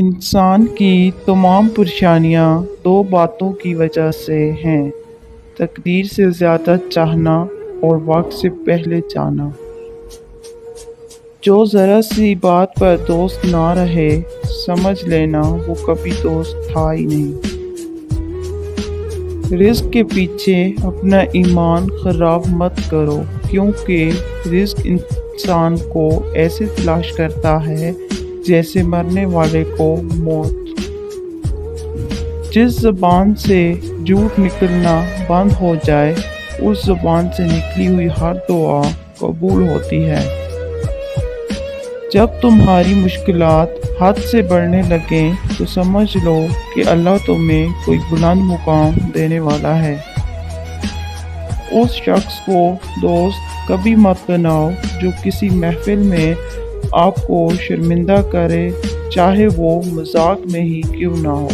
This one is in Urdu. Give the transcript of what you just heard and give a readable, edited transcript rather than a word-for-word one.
انسان کی تمام پریشانیاں دو باتوں کی وجہ سے ہیں: تقدیر سے زیادہ چاہنا اور وقت سے پہلے جانا۔ جو ذرا سی بات پر دوست نہ رہے، سمجھ لینا وہ کبھی دوست تھا ہی نہیں۔ رزق کے پیچھے اپنا ایمان خراب مت کرو، کیونکہ رزق انسان کو ایسے تلاش کرتا ہے جیسے مرنے والے کو موت۔ جس زبان سے جھوٹ نکلنا بند ہو جائے، اس زبان سے نکلی ہوئی ہر دعا قبول ہوتی ہے۔ جب تمہاری مشکلات حد سے بڑھنے لگیں تو سمجھ لو کہ اللہ تمہیں کوئی بلند مقام دینے والا ہے۔ اس شخص کو دوست کبھی مت بناؤ جو کسی محفل میں آپ کو شرمندہ کرے، چاہے وہ مذاق میں ہی کیوں نہ ہو۔